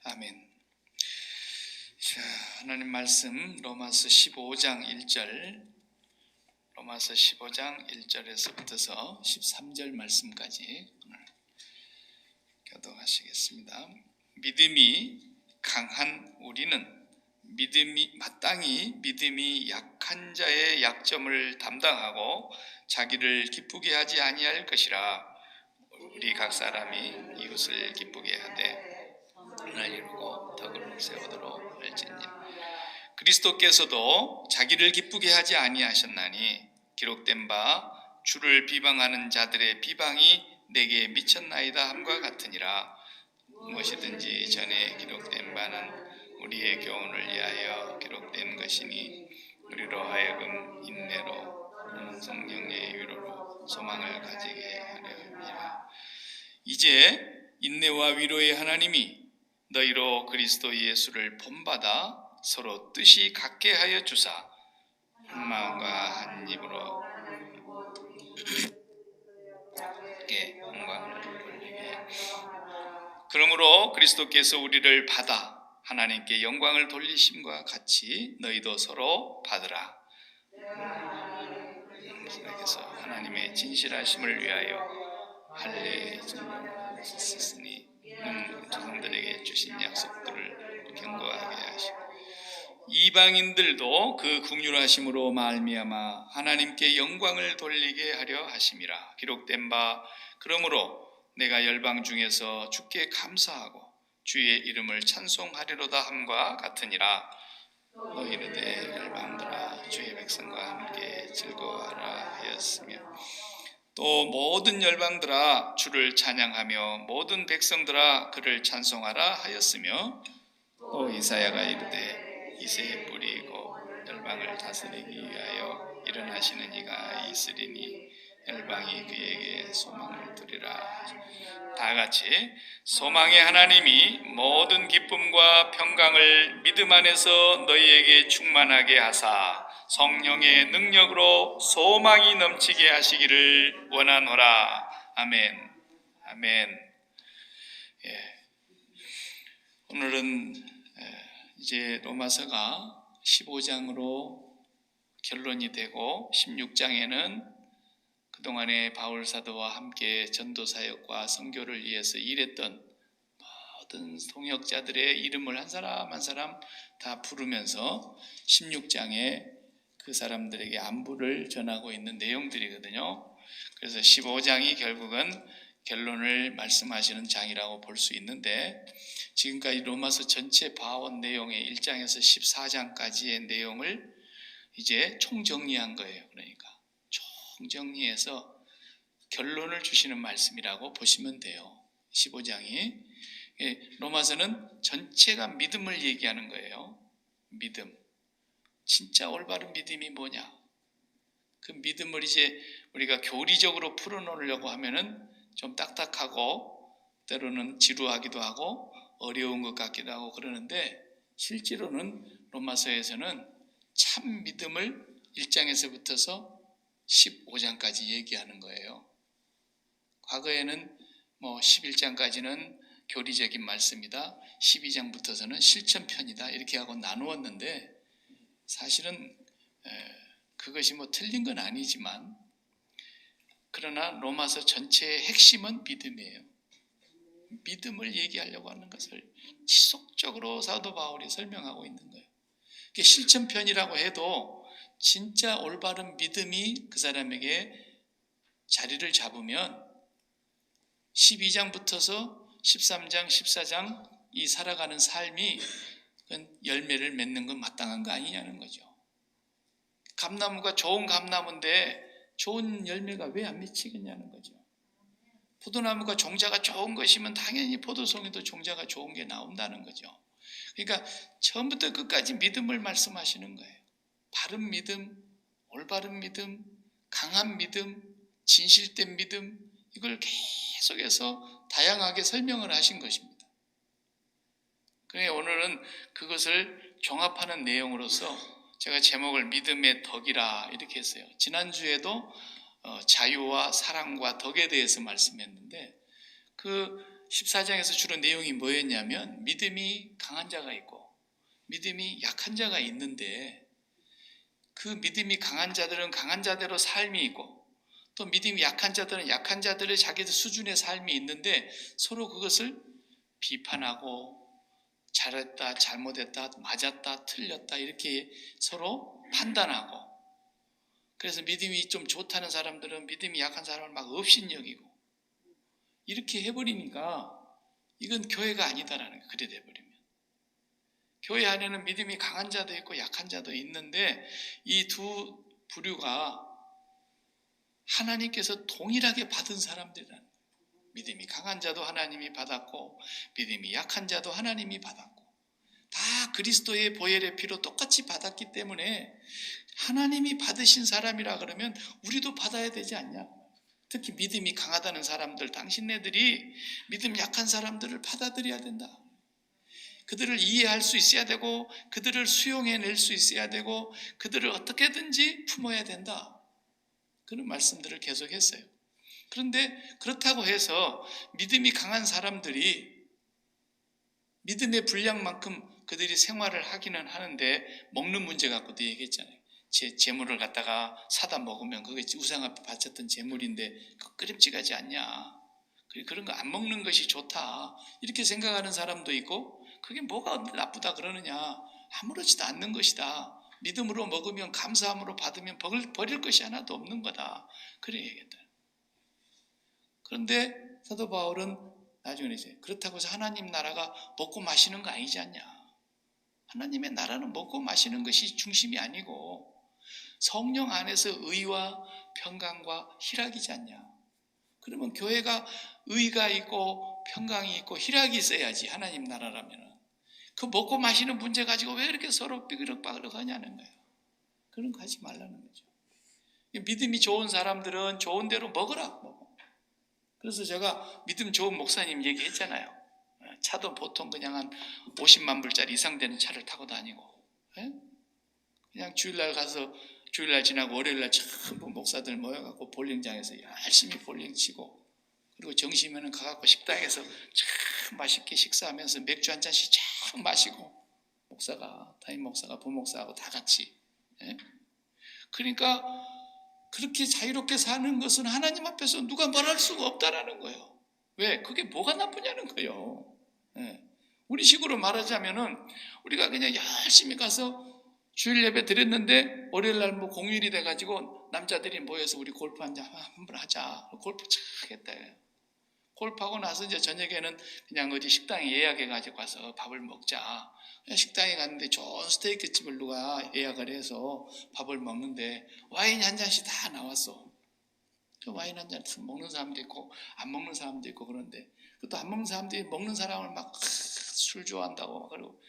아멘. 자, 하나님 말씀 로마서 15장 1절, 로마서 15장 1절에서부터서 13절 말씀까지 오늘 교독하시겠습니다. 믿음이 강한 우리는 마땅히 믿음이 약한 자의 약점을 담당하고 자기를 기쁘게 하지 아니할 것이라. 우리 각 사람이 이웃을 기쁘게 하되 선을 이루고 덕을 세우도록 할지니라. 그리스도께서도 자기를 기쁘게 하지 아니하셨나니 기록된 바 주를 비방하는 자들의 비방이 내게 미쳤나이다 함과 같으니라. 무엇이든지 전에 기록된 바는 우리의 교훈을 위하여 기록된 것이니 우리로 하여금 인내로 성령의 위로로 소망을 가지게 하려 함이라. 이제 인내와 위로의 하나님이 너희로 그리스도 예수를 본받아 서로 뜻이 같게 하여 주사 한 마음과 한 입으로 영광을 돌리게. 그러므로 그리스도께서 우리를 받아 하나님께 영광을 돌리심과 같이 너희도 서로 받으라. 그래서 하나님의 진실하심을 위하여 할례 있으니 조상들에게 주신 약속들을 견고하게 하시고 이방인들도 그 긍휼하심으로 말미암아 하나님께 영광을 돌리게 하려 하심이라. 기록된 바 그러므로 내가 열방 중에서 주께 감사하고 주의 이름을 찬송하리로다 함과 같으니라. 너 이르되 열방들아 주의 백성과 함께 즐거워하라 하였으며 또 모든 열방들아 주를 찬양하며 모든 백성들아 그를 찬송하라 하였으며 또 이사야가 이르되 이새의 뿌리이고 열방을 다스리기 위하여 일어나시는 이가 있으리니 열방이 그에게 소망을 두리라. 다 같이 소망의 하나님이 모든 기쁨과 평강을 믿음 안에서 너희에게 충만하게 하사 성령의 능력으로 소망이 넘치게 하시기를 원하노라. 아멘. 아멘. 오늘은 이제 로마서가 15장으로 결론이 되고 16장에는 그동안에 바울 사도와 함께 전도 사역과 선교를 위해서 일했던 모든 동역자들의 이름을 한 사람 한 사람 다 부르면서 16장에 그 사람들에게 안부를 전하고 있는 내용들이거든요. 그래서 15장이 결국은 결론을 말씀하시는 장이라고 볼 수 있는데, 지금까지 로마서 전체 봐온 내용의 1장에서 14장까지의 내용을 이제 총정리한 거예요. 그러니까 총정리해서 결론을 주시는 말씀이라고 보시면 돼요. 15장이 로마서는 전체가 믿음을 얘기하는 거예요. 믿음, 진짜 올바른 믿음이 뭐냐? 그 믿음을 이제 우리가 교리적으로 풀어놓으려고 하면은 좀 딱딱하고 때로는 지루하기도 하고 어려운 것 같기도 하고 그러는데, 실제로는 로마서에서는 참 믿음을 1장에서부터서 15장까지 얘기하는 거예요. 과거에는 11장까지는 교리적인 말씀이다, 12장부터서는 실천편이다 이렇게 하고 나누었는데, 사실은 그것이 틀린 건 아니지만, 그러나 로마서 전체의 핵심은 믿음이에요. 믿음을 얘기하려고 하는 것을 지속적으로 사도 바울이 설명하고 있는 거예요. 실천편이라고 해도 진짜 올바른 믿음이 그 사람에게 자리를 잡으면 12장부터서 13장, 14장 이 살아가는 삶이 열매를 맺는 건 마땅한 거 아니냐는 거죠. 감나무가 좋은 감나무인데 좋은 열매가 왜 안 맺히겠냐는 거죠. 포도나무가 종자가 좋은 것이면 당연히 포도송이도 종자가 좋은 게 나온다는 거죠. 그러니까 처음부터 끝까지 믿음을 말씀하시는 거예요. 바른 믿음, 올바른 믿음, 강한 믿음, 진실된 믿음, 이걸 계속해서 다양하게 설명을 하신 것입니다. 그래서 오늘은 그것을 종합하는 내용으로서 제가 제목을 믿음의 덕이라 이렇게 했어요. 지난주에도 자유와 사랑과 덕에 대해서 말씀했는데, 그 14장에서 주로 내용이 뭐였냐면 믿음이 강한 자가 있고 믿음이 약한 자가 있는데 그 믿음이 강한 자들은 강한 자대로 삶이 있고 또 믿음이 약한 자들은 약한 자들의 자기들 수준의 삶이 있는데 서로 그것을 비판하고 잘했다, 잘못했다, 맞았다, 틀렸다 이렇게 서로 판단하고 그래서 믿음이 좀 좋다는 사람들은 믿음이 약한 사람을 막 업신여기고 이렇게 해버리니까 이건 교회가 아니다라는 거예요. 그래 돼버리면. 교회 안에는 믿음이 강한 자도 있고 약한 자도 있는데 이 두 부류가 하나님께서 동일하게 받은 사람들이라는 거예요. 믿음이 강한 자도 하나님이 받았고 믿음이 약한 자도 하나님이 받았고 다 그리스도의 보혈의 피로 똑같이 받았기 때문에 하나님이 받으신 사람이라 그러면 우리도 받아야 되지 않냐? 특히 믿음이 강하다는 사람들, 당신네들이 믿음 약한 사람들을 받아들여야 된다. 그들을 이해할 수 있어야 되고 그들을 수용해낼 수 있어야 되고 그들을 어떻게든지 품어야 된다. 그런 말씀들을 계속했어요. 그런데 그렇다고 해서 믿음이 강한 사람들이 믿음의 분량만큼 그들이 생활을 하기는 하는데 먹는 문제 갖고도 얘기했잖아요. 재물을 갖다가 사다 먹으면 그게 우상 앞에 바쳤던 재물인데 그 끄림직하지 않냐. 그런 거 안 먹는 것이 좋다. 이렇게 생각하는 사람도 있고 그게 뭐가 나쁘다 그러느냐. 아무렇지도 않는 것이다. 믿음으로 먹으면 감사함으로 받으면 버릴 것이 하나도 없는 거다. 그래 얘기했다. 그런데 사도 바울은 나중에 이제 그렇다고 해서 하나님 나라가 먹고 마시는 거 아니지 않냐. 하나님의 나라는 먹고 마시는 것이 중심이 아니고 성령 안에서 의와 평강과 희락이지 않냐. 그러면 교회가 의가 있고 평강이 있고 희락이 있어야지 하나님 나라라면. 그 먹고 마시는 문제 가지고 왜 이렇게 서로 삐그럭빠그럭 하냐는 거예요. 그런 거 하지 말라는 거죠. 믿음이 좋은 사람들은 좋은 대로 먹으라. 그래서 제가 믿음 좋은 목사님 얘기했잖아요. 차도 보통 그냥 한 50만 불짜리 이상 되는 차를 타고 다니고 그냥 주일날 가서 주일날 지나고 월요일날 전부 목사들 모여갖고 볼링장에서 열심히 볼링 치고 그리고 점심에는 가갖고 식당에서 참 맛있게 식사하면서 맥주 한 잔씩 참 마시고 담임 목사가 부목사하고 다 같이 그러니까 그렇게 자유롭게 사는 것은 하나님 앞에서 누가 말할 수가 없다라는 거예요. 왜? 그게 뭐가 나쁘냐는 거예요. 우리 식으로 말하자면은 우리가 그냥 열심히 가서 주일 예배 드렸는데 월요일날 뭐 공휴일이 돼가지고 남자들이 모여서 우리 골프 한번 하자. 골프 착 했다. 골프하고 나서 이제 저녁에는 그냥 어디 식당에 예약해가지고 가서 밥을 먹자. 식당에 갔는데 좋은 스테이크 집을 누가 예약을 해서 밥을 먹는데 와인 한 잔씩 다 나왔어. 그 와인 한 잔 먹는 사람도 있고 안 먹는 사람도 있고 그런데 또 안 먹는 사람들이 먹는 사람을 막 술 좋아한다고 그러고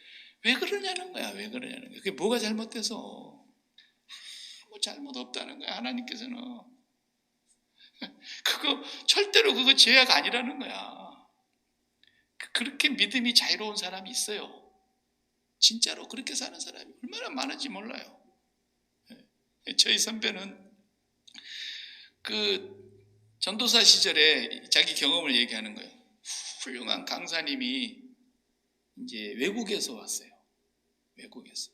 왜 그러냐는 거야. 왜 그러냐는 거야. 그게 뭐가 잘못돼서 아무 잘못 없다는 거야. 하나님께서는 절대로 그거 죄가 아니라는 거야. 그렇게 믿음이 자유로운 사람이 있어요. 진짜로 그렇게 사는 사람이 얼마나 많은지 몰라요. 저희 선배는 그 전도사 시절에 자기 경험을 얘기하는 거예요. 훌륭한 강사님이 이제 외국에서 왔어요. 외국에서.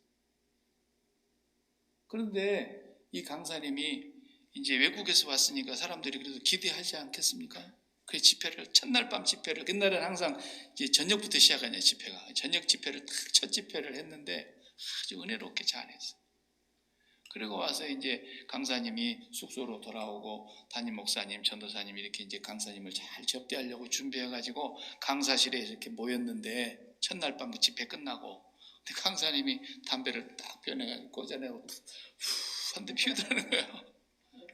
그런데 이 강사님이 이제 외국에서 왔으니까 사람들이 그래도 기대하지 않겠습니까? 그 집회를 첫날 밤 집회를 옛날에는 항상 이제 저녁부터 시작하냐 집회가 저녁 집회를 딱 첫 집회를 했는데 아주 은혜롭게 잘했어. 그리고 와서 이제 강사님이 숙소로 돌아오고 담임 목사님, 전도사님 이렇게 이제 강사님을 잘 접대하려고 준비해가지고 강사실에 이렇게 모였는데 첫날 밤 집회 끝나고 근데 강사님이 담배를 딱 변해가지고 꽂아내고 한 대 피우더라는 거예요.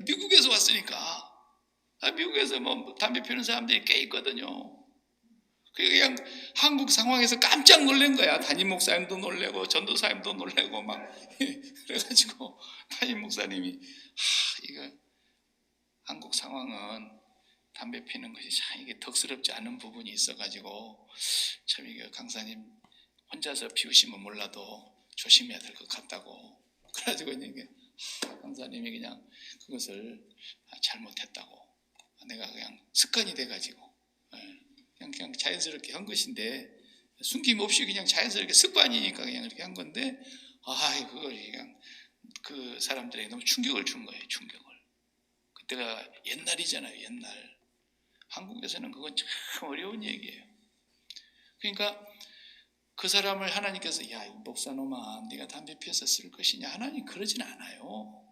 미국에서 왔으니까. 미국에서 뭐 담배 피우는 사람들이 꽤 있거든요. 그냥 한국 상황에서 깜짝 놀란 거야. 담임 목사님도 놀래고 전도사님도 놀래고 막 그래가지고 담임 목사님이 이거 한국 상황은 담배 피우는 것이 참 이게 덕스럽지 않은 부분이 있어가지고 참 이게 강사님 혼자서 피우시면 몰라도 조심해야 될 것 같다고. 그래가지고 이게 강사님이 그냥 그것을 잘못했다고. 내가 그냥 습관이 돼가지고 그냥 자연스럽게 한 것인데, 숨김없이 그냥 자연스럽게 습관이니까 그냥 이렇게 한 건데, 그걸 그냥 그 사람들에게 너무 충격을 준 거예요. 충격을. 그때가 옛날이잖아요. 옛날. 한국에서는 그건 참 어려운 얘기예요. 그러니까 그 사람을 하나님께서 야, 이 목사놈아, 네가 담배 피워서 쓸 것이냐? 하나님 그러진 않아요.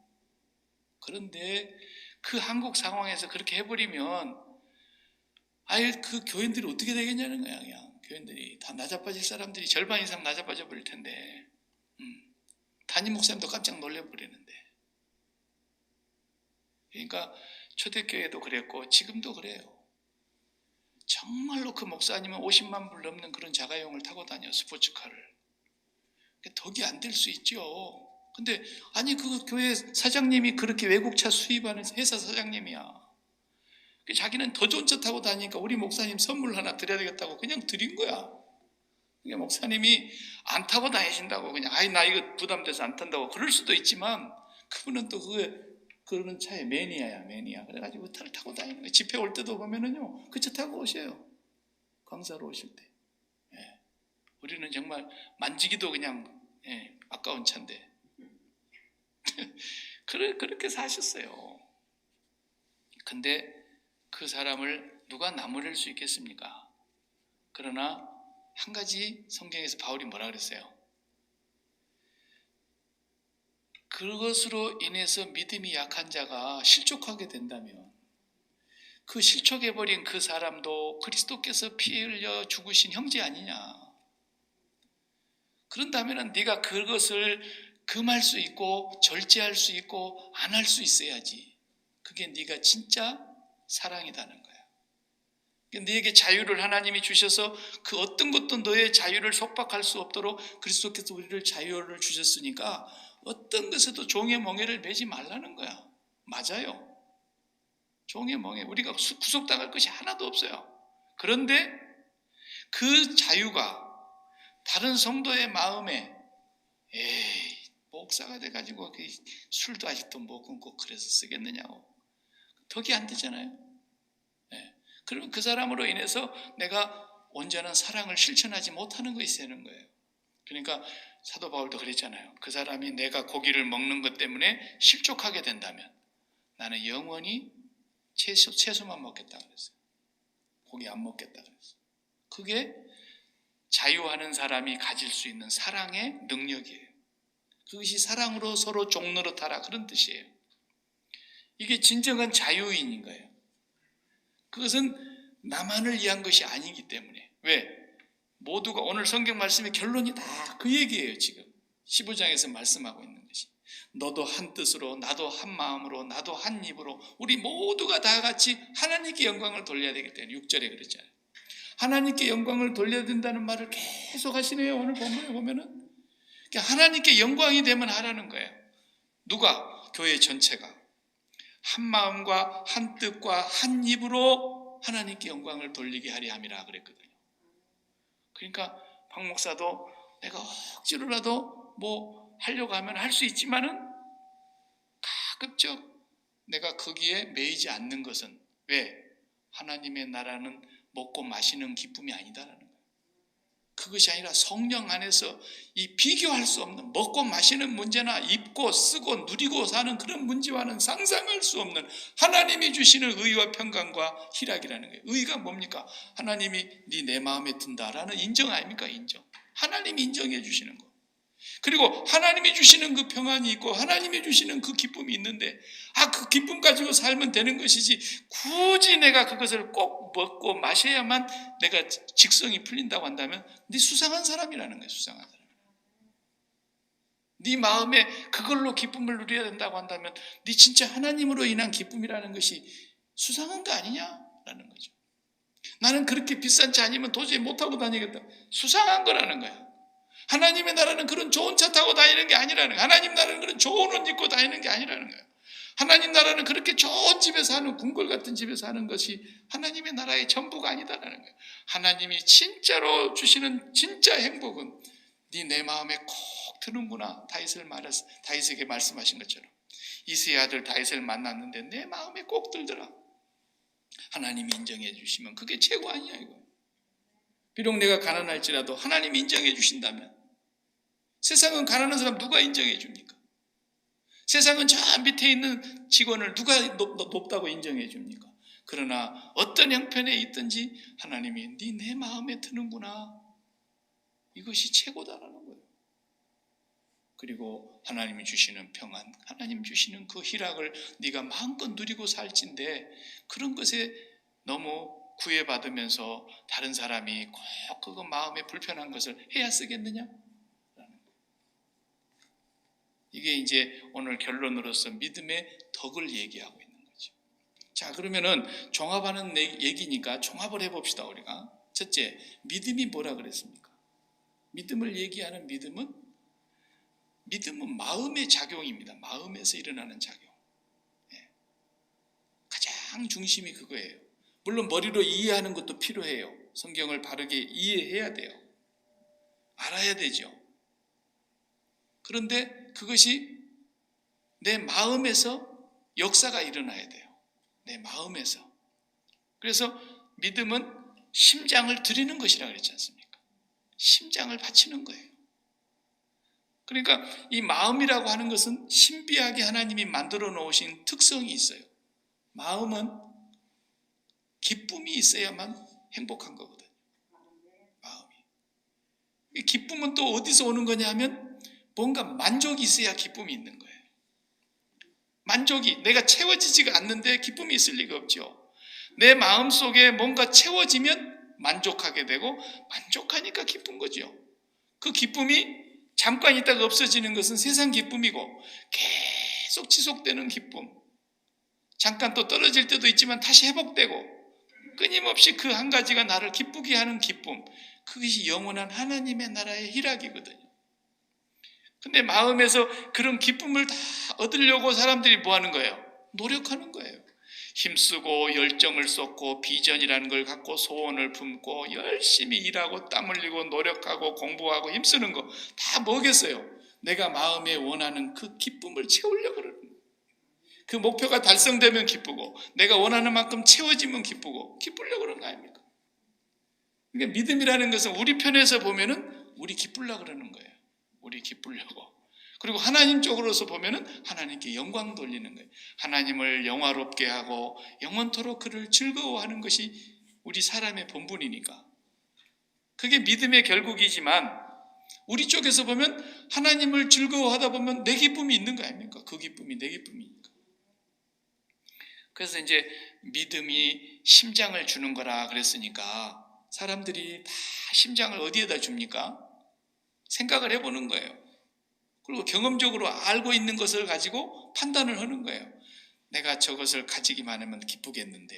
그런데 그 한국 상황에서 그렇게 해버리면 아예 그 교인들이 어떻게 되겠냐는 거야. 그냥 교인들이 다 나자빠질 사람들이 절반 이상 나자빠져 버릴 텐데, 담임 목사님도 깜짝 놀래버리는데. 그러니까 초대교회도 그랬고 지금도 그래요. 정말로 그 목사님은 50만 불 넘는 그런 자가용을 타고 다녀, 스포츠카를. 덕이 안 될 수 있죠. 근데 아니 그 교회 사장님이 그렇게 외국차 수입하는 회사 사장님이야. 자기는 더 좋은 차 타고 다니니까 우리 목사님 선물 하나 드려야 되겠다고 그냥 드린 거야. 그러니까 목사님이 안 타고 다니신다고 그냥 나 이거 부담돼서 안 탄다고 그럴 수도 있지만, 그분은 또 그런 차의 매니아. 그래가지고 차를 타고 다니는 거예요. 집회 올 때도 보면은요, 그 차 타고 오셔요. 강사로 오실 때. 예. 우리는 정말 만지기도 그냥 아까운 차인데 그렇게 사셨어요. 근데 그 사람을 누가 나무랄 수 있겠습니까? 그러나 한 가지 성경에서 바울이 뭐라 그랬어요? 그것으로 인해서 믿음이 약한 자가 실족하게 된다면 그 실족해버린 그 사람도 그리스도께서 피 흘려 죽으신 형제 아니냐? 그런다면 네가 그것을 금할 수 있고 절제할 수 있고 안 할 수 있어야지. 그게 네가 진짜 사랑이라는 거야. 네게 자유를 하나님이 주셔서 그 어떤 것도 너의 자유를 속박할 수 없도록 그리스도께서 우리를 자유를 주셨으니까 어떤 것에도 종의 멍에를 매지 말라는 거야. 맞아요. 종의 멍에 우리가 구속당할 것이 하나도 없어요. 그런데 그 자유가 다른 성도의 마음에 목사가 돼가지고 술도 아직도 못 끊고 그래서 쓰겠느냐고. 덕이 안 되잖아요. 그러면 그 사람으로 인해서 내가 온전한 사랑을 실천하지 못하는 것이 되는 거예요. 그러니까 사도 바울도 그랬잖아요. 그 사람이 내가 고기를 먹는 것 때문에 실족하게 된다면 나는 영원히 채소만 먹겠다 그랬어요. 고기 안 먹겠다 그랬어요. 그게 자유하는 사람이 가질 수 있는 사랑의 능력이에요. 그것이 사랑으로 서로 종노릇하라 그런 뜻이에요. 이게 진정한 자유인인 거예요. 그것은 나만을 위한 것이 아니기 때문에. 왜? 모두가 오늘 성경 말씀의 결론이 다 그 얘기예요. 지금 15장에서 말씀하고 있는 것이. 너도 한 뜻으로, 나도 한 마음으로, 나도 한 입으로 우리 모두가 다 같이 하나님께 영광을 돌려야 되기 때문에 6절에 그랬잖아요. 하나님께 영광을 돌려야 된다는 말을 계속 하시네요. 오늘 본문에 보면은 하나님께 영광이 되면 하라는 거예요. 누가? 교회 전체가 한 마음과 한 뜻과 한 입으로 하나님께 영광을 돌리게 하려 함이라 그랬거든요. 그러니까 박 목사도 내가 억지로라도 뭐 하려고 하면 할 수 있지만은 가급적 내가 거기에 매이지 않는 것은 왜? 하나님의 나라는 먹고 마시는 기쁨이 아니다라는 거예요. 그것이 아니라 성령 안에서 이 비교할 수 없는 먹고 마시는 문제나 입고 쓰고 누리고 사는 그런 문제와는 상상할 수 없는 하나님이 주시는 의와 평강과 희락이라는 거예요. 의가 뭡니까? 하나님이 네 내 마음에 든다라는 인정 아닙니까? 인정. 하나님이 인정해 주시는 거. 그리고 하나님이 주시는 그 평안이 있고 하나님이 주시는 그 기쁨이 있는데 그 기쁨 가지고 살면 되는 것이지 굳이 내가 그것을 꼭 먹고 마셔야만 내가 직성이 풀린다고 한다면 네 수상한 사람이라는 거예요. 수상한 사람. 네 마음에 그걸로 기쁨을 누려야 된다고 한다면 네 진짜 하나님으로 인한 기쁨이라는 것이 수상한 거 아니냐라는 거죠. 나는 그렇게 비싼 차 아니면 도저히 못하고 다니겠다. 수상한 거라는 거야. 하나님의 나라는 그런 좋은 차 타고 다니는 게 아니라는 거예요. 하나님 나라는 그런 좋은 옷 입고 다니는 게 아니라는 거예요. 하나님 나라는 그렇게 좋은 집에 사는 궁궐 같은 집에 사는 것이 하나님의 나라의 전부가 아니다라는 거예요. 하나님이 진짜로 주시는 진짜 행복은 네 내 마음에 꼭 드는구나. 다윗에게 말씀하신 것처럼 이새의 아들 다윗을 만났는데 내 마음에 꼭 들더라. 하나님이 인정해 주시면 그게 최고 아니야 이거. 비록 내가 가난할지라도 하나님이 인정해 주신다면, 세상은 가난한 사람 누가 인정해 줍니까? 세상은 저 밑에 있는 직원을 누가 높다고 인정해 줍니까? 그러나 어떤 형편에 있든지 하나님이 내 마음에 드는구나, 이것이 최고다라는 거예요. 그리고 하나님이 주시는 평안, 하나님 주시는 그 희락을 네가 마음껏 누리고 살진데, 그런 것에 너무 구애받으면서 다른 사람이 꼭 그거 마음에 불편한 것을 해야 쓰겠느냐? 이게 이제 오늘 결론으로서 믿음의 덕을 얘기하고 있는 거죠. 자, 그러면은 종합하는 얘기니까 종합을 해봅시다. 우리가 첫째, 믿음이 뭐라 그랬습니까? 믿음을 얘기하는 믿음은 마음의 작용입니다. 마음에서 일어나는 작용. 가장 중심이 그거예요. 물론 머리로 이해하는 것도 필요해요. 성경을 바르게 이해해야 돼요. 알아야 되죠. 그런데 그것이 내 마음에서 역사가 일어나야 돼요. 내 마음에서. 그래서 믿음은 심장을 드리는 것이라고 그랬지 않습니까? 심장을 바치는 거예요. 그러니까 이 마음이라고 하는 것은 신비하게 하나님이 만들어 놓으신 특성이 있어요. 마음은 기쁨이 있어야만 행복한 거거든요. 마음이. 이 기쁨은 또 어디서 오는 거냐 하면 뭔가 만족이 있어야 기쁨이 있는 거예요. 만족이, 내가 채워지지가 않는데 기쁨이 있을 리가 없죠. 내 마음속에 뭔가 채워지면 만족하게 되고, 만족하니까 기쁜 거죠. 그 기쁨이 잠깐 있다가 없어지는 것은 세상 기쁨이고, 계속 지속되는 기쁨, 잠깐 또 떨어질 때도 있지만 다시 회복되고, 끊임없이 그 한 가지가 나를 기쁘게 하는 기쁨, 그것이 영원한 하나님의 나라의 희락이거든요. 근데 마음에서 그런 기쁨을 다 얻으려고 사람들이 뭐 하는 거예요? 노력하는 거예요. 힘쓰고 열정을 쏟고 비전이라는 걸 갖고 소원을 품고 열심히 일하고 땀 흘리고 노력하고 공부하고 힘쓰는 거 다 뭐겠어요? 내가 마음에 원하는 그 기쁨을 채우려고 그러는 거예요. 그 목표가 달성되면 기쁘고, 내가 원하는 만큼 채워지면 기쁘고, 기쁘려고 그러는 거 아닙니까? 그러니까 믿음이라는 것은 우리 편에서 보면은 우리 기쁘려고 그러는 거예요. 우리 기쁘려고. 그리고 하나님 쪽으로서 보면은 하나님께 영광 돌리는 거예요. 하나님을 영화롭게 하고 영원토록 그를 즐거워하는 것이 우리 사람의 본분이니까. 그게 믿음의 결국이지만, 우리 쪽에서 보면 하나님을 즐거워하다 보면 내 기쁨이 있는 거 아닙니까? 그 기쁨이 내 기쁨이니까. 그래서 이제 믿음이 심장을 주는 거라 그랬으니까, 사람들이 다 심장을 어디에다 줍니까? 생각을 해보는 거예요. 그리고 경험적으로 알고 있는 것을 가지고 판단을 하는 거예요. 내가 저것을 가지기만 하면 기쁘겠는데,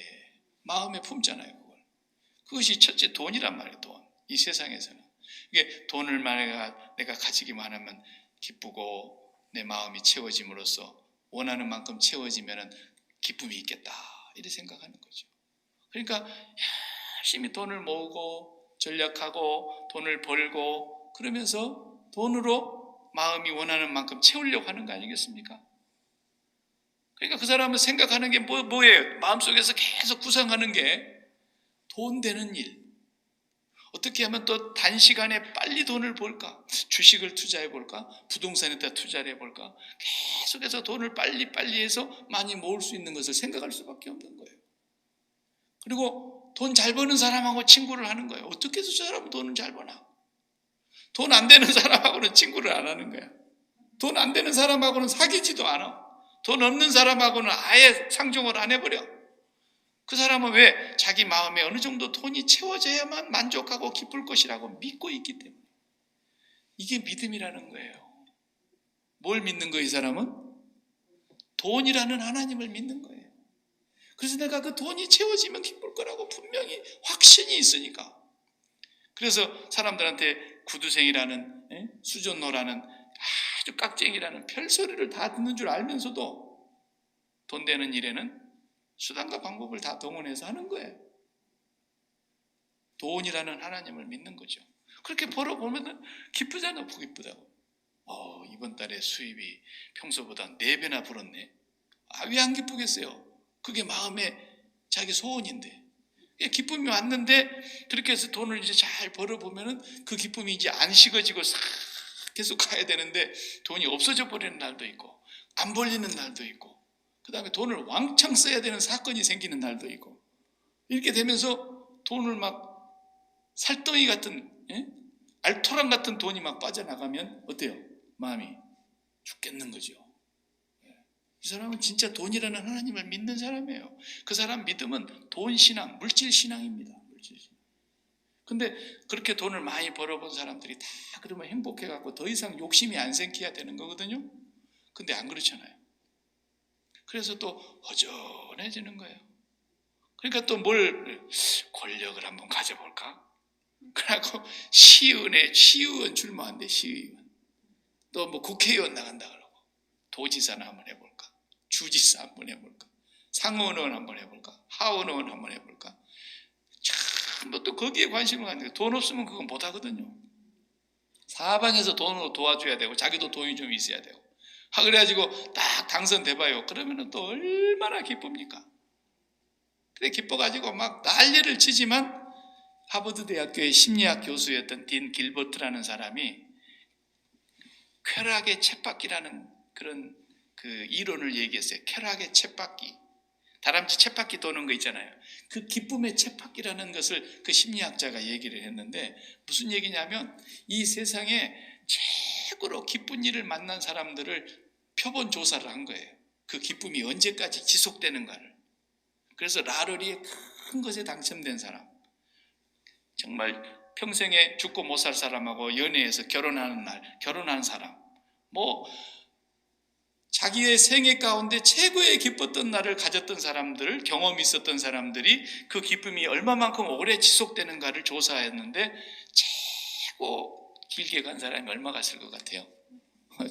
마음에 품잖아요. 그것이 첫째 돈이란 말이에요. 돈. 이 세상에서는 이게 돈을 내가 가지기만 하면 기쁘고 내 마음이 채워짐으로써 원하는 만큼 채워지면 기쁨이 있겠다, 이렇게 생각하는 거죠. 그러니까 열심히 돈을 모으고 전략하고 돈을 벌고, 그러면서 돈으로 마음이 원하는 만큼 채우려고 하는 거 아니겠습니까? 그러니까 그 사람은 생각하는 게 뭐예요? 마음속에서 계속 구상하는 게 돈 되는 일. 어떻게 하면 또 단시간에 빨리 돈을 벌까? 주식을 투자해 볼까? 부동산에다 투자를 해 볼까? 계속해서 돈을 빨리 해서 많이 모을 수 있는 것을 생각할 수밖에 없는 거예요. 그리고 돈 잘 버는 사람하고 친구를 하는 거예요. 어떻게 해서 저 사람은 돈을 잘 버나? 돈 안 되는 사람하고는 친구를 안 하는 거야. 돈 안 되는 사람하고는 사귀지도 않아. 돈 없는 사람하고는 아예 상종을 안 해버려. 그 사람은 왜? 자기 마음에 어느 정도 돈이 채워져야만 만족하고 기쁠 것이라고 믿고 있기 때문에. 이게 믿음이라는 거예요. 뭘 믿는 거예요, 이 사람은? 돈이라는 하나님을 믿는 거예요. 그래서 내가 그 돈이 채워지면 기쁠 거라고 분명히 확신이 있으니까. 그래서 사람들한테 구두생이라는, 수전노라는, 아주 깍쟁이라는 별소리를 다 듣는 줄 알면서도 돈 되는 일에는 수단과 방법을 다 동원해서 하는 거예요. 돈이라는 하나님을 믿는 거죠. 그렇게 벌어보면 기쁘잖아. 기쁘다고. 이번 달에 수입이 평소보다 4배나 불었네. 왜 안 기쁘겠어요? 그게 마음에 자기 소원인데. 기쁨이 왔는데 그렇게 해서 돈을 이제 잘 벌어보면은 그 기쁨이 이제 안 식어지고 싹 계속 가야 되는데 돈이 없어져 버리는 날도 있고 안 벌리는 날도 있고 그 다음에 돈을 왕창 써야 되는 사건이 생기는 날도 있고 이렇게 되면서 돈을 막 살덩이 같은 알토란 같은 돈이 막 빠져나가면 어때요? 마음이 죽겠는 거죠. 이 사람은 진짜 돈이라는 하나님을 믿는 사람이에요. 그 사람 믿음은 돈 신앙, 물질 신앙입니다. 물질 신앙. 근데 그렇게 돈을 많이 벌어본 사람들이 다 그러면 행복해갖고 더 이상 욕심이 안 생겨야 되는 거거든요. 근데 안 그렇잖아요. 그래서 또 허전해지는 거예요. 그러니까 또 권력을 한번 가져볼까? 그래갖고 시의원 출마한대, 시의원. 또 국회의원 나간다 그러고 도지사나 한번 해볼까? 주지사 한번 해볼까? 상원의원 한번 해볼까? 하원의원 한번 해볼까? 참, 또 거기에 관심을 갖는 거예요. 돈 없으면 그건 못 하거든요. 사방에서 돈으로 도와줘야 되고, 자기도 돈이 좀 있어야 되고. 그래가지고 딱 당선돼봐요. 그러면은 또 얼마나 기쁩니까? 그래, 기뻐가지고 막 난리를 치지만, 하버드 대학교의 심리학 교수였던 딘 길버트라는 사람이 쾌락의 쳇바퀴라는 그런 그 이론을 얘기했어요. 쾌락의 쳇바퀴. 다람쥐 쳇바퀴 도는 거 있잖아요. 그 기쁨의 쳇바퀴라는 것을 그 심리학자가 얘기를 했는데 무슨 얘기냐면 이 세상에 최고로 기쁜 일을 만난 사람들을 표본 조사를 한 거예요. 그 기쁨이 언제까지 지속되는가를. 그래서 라러리의 큰 것에 당첨된 사람, 정말 평생에 죽고 못 살 사람하고 연애해서 결혼한 사람, 자기의 생애 가운데 최고의 기뻤던 날을 가졌던 사람들, 경험이 있었던 사람들이 그 기쁨이 얼마만큼 오래 지속되는가를 조사했는데 최고 길게 간 사람이 얼마 갔을 것 같아요?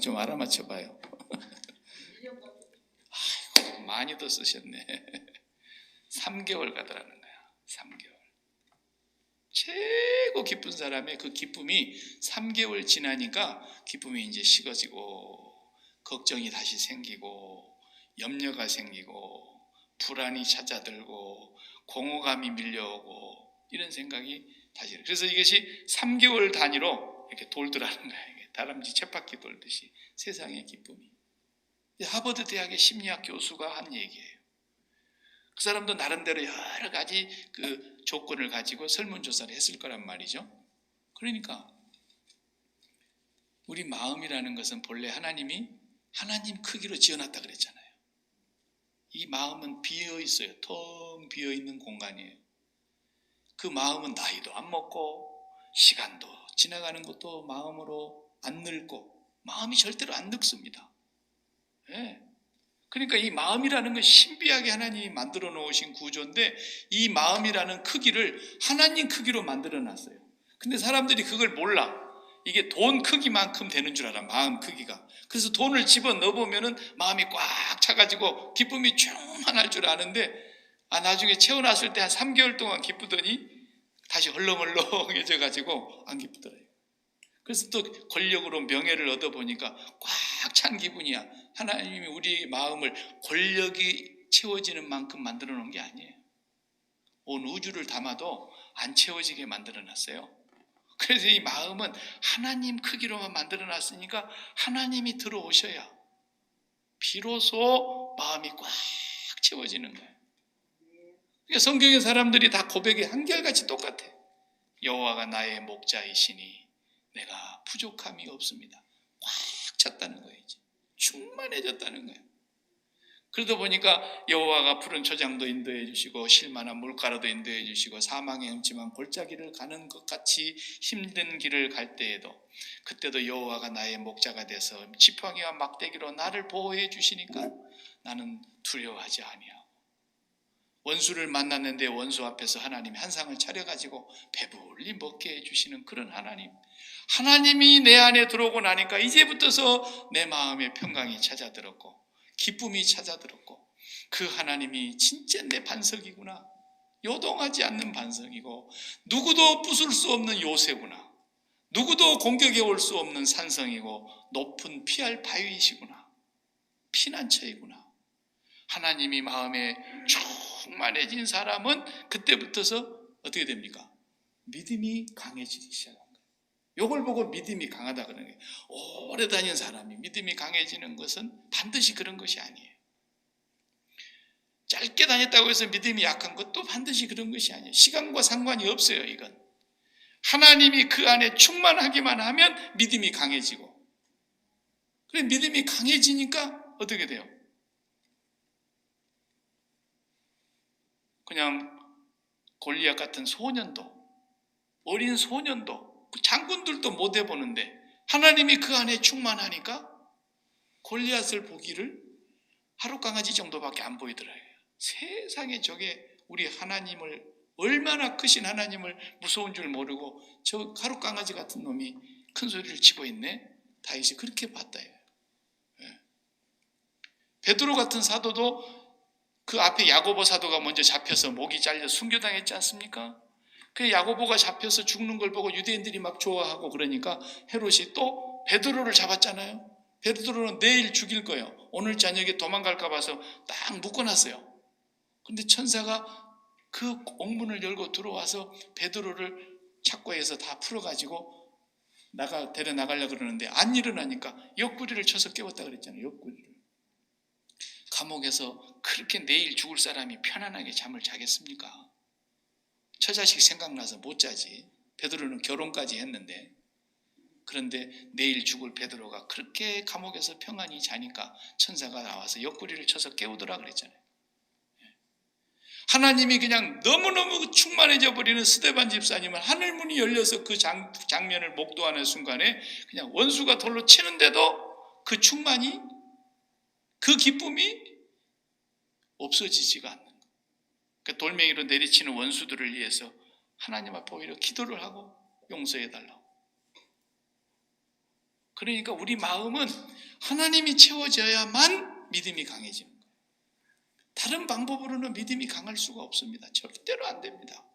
좀 알아맞혀봐요. 아이고, 많이 더 쓰셨네. 3개월 가더라는 거야. 3개월. 최고 기쁜 사람의 그 기쁨이 3개월 지나니까 기쁨이 이제 식어지고 걱정이 다시 생기고 염려가 생기고 불안이 찾아들고 공허감이 밀려오고 이런 생각이 다시. 그래서 이것이 3개월 단위로 이렇게 돌더라는 거예요. 다람쥐 쳇바퀴 돌듯이 세상의 기쁨이. 하버드 대학의 심리학 교수가 한 얘기예요. 그 사람도 나름대로 여러 가지 그 조건을 가지고 설문조사를 했을 거란 말이죠. 그러니까 우리 마음이라는 것은 본래 하나님 크기로 지어놨다 그랬잖아요. 이 마음은 비어 있어요. 텅 비어 있는 공간이에요. 그 마음은 나이도 안 먹고 시간도 지나가는 것도 마음으로 안 늙고 마음이 절대로 안 늙습니다. 네. 그러니까 이 마음이라는 건 신비하게 하나님이 만들어 놓으신 구조인데 이 마음이라는 크기를 하나님 크기로 만들어 놨어요. 근데 사람들이 그걸 몰라. 이게 돈 크기만큼 되는 줄 알아, 마음 크기가. 그래서 돈을 집어 넣어보면은 마음이 꽉 차가지고 기쁨이 충만할 줄 아는데 나중에 채워놨을 때 한 3개월 동안 기쁘더니 다시 헐렁헐렁해져가지고 안 기쁘더래요. 그래서 또 권력으로 명예를 얻어보니까 꽉 찬 기분이야. 하나님이 우리 마음을 권력이 채워지는 만큼 만들어 놓은 게 아니에요. 온 우주를 담아도 안 채워지게 만들어 놨어요. 그래서 이 마음은 하나님 크기로만 만들어 놨으니까 하나님이 들어오셔야 비로소 마음이 꽉 채워지는 거예요. 그러니까 성경의 사람들이 다 고백이 한결같이 똑같아. 여호와가 나의 목자이시니 내가 부족함이 없습니다. 꽉 찼다는 거예요. 이제. 충만해졌다는 거예요. 그러다 보니까 여호와가 푸른 초장도 인도해 주시고 실만한 물가로도 인도해 주시고 사망의 음침한 골짜기를 가는 것 같이 힘든 길을 갈 때에도 그때도 여호와가 나의 목자가 돼서 지팡이와 막대기로 나를 보호해 주시니까 나는 두려워하지 아니하고 원수를 만났는데 원수 앞에서 하나님이 한 상을 차려가지고 배불리 먹게 해주시는 그런 하나님이 내 안에 들어오고 나니까 이제부터서 내 마음에 평강이 찾아들었고 기쁨이 찾아들었고 그 하나님이 진짜 내 반석이구나, 요동하지 않는 반석이고 누구도 부술 수 없는 요새구나, 누구도 공격해 올 수 없는 산성이고 높은 피할 바위이시구나, 피난처이구나. 하나님이 마음에 충만해진 사람은 그때부터서 어떻게 됩니까? 믿음이 강해지기 시작합니다. 요걸 보고 믿음이 강하다 그러는 거예요. 오래 다닌 사람이 믿음이 강해지는 것은 반드시 그런 것이 아니에요. 짧게 다녔다고 해서 믿음이 약한 것도 반드시 그런 것이 아니에요. 시간과 상관이 없어요. 이건 하나님이 그 안에 충만하기만 하면 믿음이 강해지고, 그래 믿음이 강해지니까 어떻게 돼요? 그냥 골리앗 같은 소년도, 어린 소년도, 장군들도 못 해보는데 하나님이 그 안에 충만하니까 골리앗을 보기를 하루 강아지 정도밖에 안 보이더라고요. 세상에 저게 우리 하나님을, 얼마나 크신 하나님을 무서운 줄 모르고 저 하루 강아지 같은 놈이 큰 소리를 치고 있네. 다윗이 그렇게 봤다. 베드로 같은 사도도 그 앞에 야고보 사도가 먼저 잡혀서 목이 잘려 순교당했지 않습니까? 그 야고보가 잡혀서 죽는 걸 보고 유대인들이 막 좋아하고 그러니까 헤롯이 또 베드로를 잡았잖아요. 베드로는 내일 죽일 거예요. 오늘 저녁에 도망갈까 봐서 딱 묶어놨어요. 그런데 천사가 그 옥문을 열고 들어와서 베드로를 착고해서 다 풀어가지고 데려 나가려고 그러는데 안 일어나니까 옆구리를 쳐서 깨웠다 그랬잖아요. 옆구리를. 감옥에서 그렇게 내일 죽을 사람이 편안하게 잠을 자겠습니까? 처자식 생각나서 못 자지. 베드로는 결혼까지 했는데. 그런데 내일 죽을 베드로가 그렇게 감옥에서 평안히 자니까 천사가 나와서 옆구리를 쳐서 깨우더라 그랬잖아요. 하나님이 그냥 너무너무 충만해져 버리는 스데반 집사님은 하늘문이 열려서 그 장면을 목도하는 순간에 그냥 원수가 돌로 치는데도 그 충만이, 그 기쁨이 없어지지가 않는 거예요. 그 돌멩이로 내리치는 원수들을 위해서 하나님 앞에 오히려 기도를 하고 용서해달라고. 그러니까 우리 마음은 하나님이 채워져야만 믿음이 강해지는 거예요. 다른 방법으로는 믿음이 강할 수가 없습니다. 절대로 안 됩니다.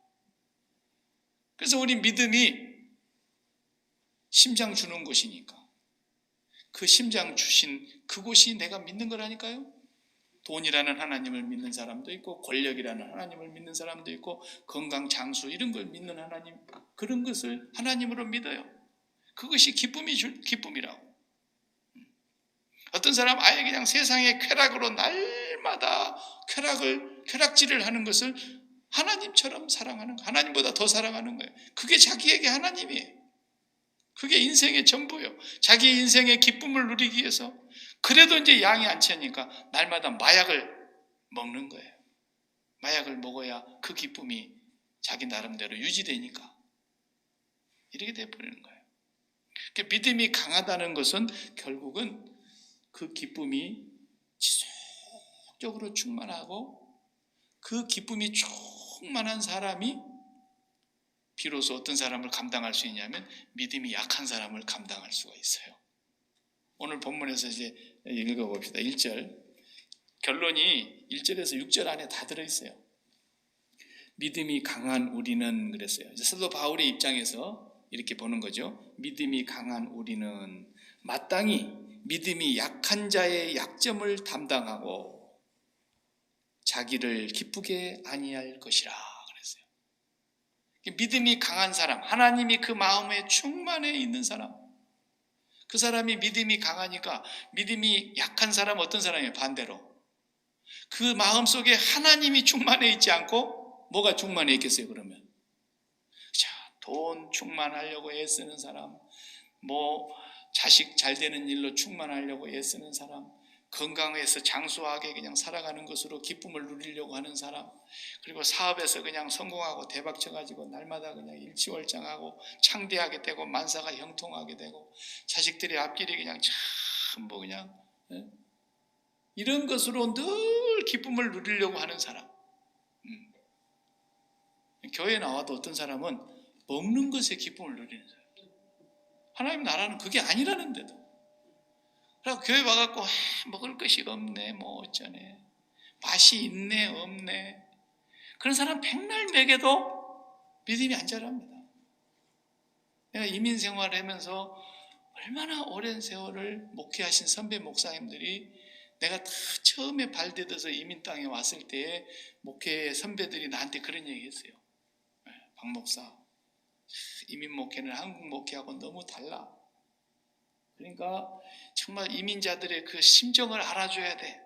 그래서 우리 믿음이 심장 주는 곳이니까 그 심장 주신 그곳이 내가 믿는 거라니까요. 돈이라는 하나님을 믿는 사람도 있고, 권력이라는 하나님을 믿는 사람도 있고, 건강, 장수 이런 걸 믿는 하나님, 그런 것을 하나님으로 믿어요. 그것이 기쁨이라고. 어떤 사람 아예 그냥 세상의 쾌락으로 날마다 쾌락질을 하는 것을 하나님처럼 사랑하는 거예요. 하나님보다 더 사랑하는 거예요. 그게 자기에게 하나님이에요. 그게 인생의 전부예요. 자기 인생의 기쁨을 누리기 위해서. 그래도 이제 양이 안 차니까 날마다 마약을 먹는 거예요. 마약을 먹어야 그 기쁨이 자기 나름대로 유지되니까 이렇게 돼버리는 거예요. 그러니까 믿음이 강하다는 것은 결국은 그 기쁨이 지속적으로 충만하고, 그 기쁨이 충만한 사람이 비로소 어떤 사람을 감당할 수 있냐면 믿음이 약한 사람을 감당할 수가 있어요. 오늘 본문에서 이제 읽어봅시다. 1절. 결론이 1절에서 6절 안에 다 들어있어요. 믿음이 강한 우리는 그랬어요. 이제 사도 바울의 입장에서 이렇게 보는 거죠. 믿음이 강한 우리는 마땅히 믿음이 약한 자의 약점을 담당하고 자기를 기쁘게 아니할 것이라 그랬어요. 믿음이 강한 사람, 하나님이 그 마음에 충만해 있는 사람, 그 사람이 믿음이 강하니까, 믿음이 약한 사람 어떤 사람이에요? 반대로 그 마음속에 하나님이 충만해 있지 않고 뭐가 충만해 있겠어요? 그러면 돈 충만하려고 애쓰는 사람, 자식 잘 되는 일로 충만하려고 애쓰는 사람, 건강해서 장수하게 그냥 살아가는 것으로 기쁨을 누리려고 하는 사람, 그리고 사업에서 그냥 성공하고 대박 쳐가지고 날마다 그냥 일취월장하고 창대하게 되고 만사가 형통하게 되고 자식들의 앞길이 그냥 전부 그냥 이런 것으로 늘 기쁨을 누리려고 하는 사람. 교회에 나와도 어떤 사람은 먹는 것에 기쁨을 누리는 사람. 하나님 나라는 그게 아니라는데도. 그래서 교회 와갖고 먹을 것이 없네, 어쩌네, 맛이 있네, 없네. 그런 사람 백날 먹여도 믿음이 안 자랍니다. 내가 이민 생활을 하면서 얼마나 오랜 세월을 목회하신 선배 목사님들이 내가 다 처음에 발 디뎌서 이민 땅에 왔을 때에 목회 선배들이 나한테 그런 얘기 했어요. 박 목사, 이민 목회는 한국 목회하고 너무 달라. 그러니까 정말 이민자들의 그 심정을 알아줘야 돼.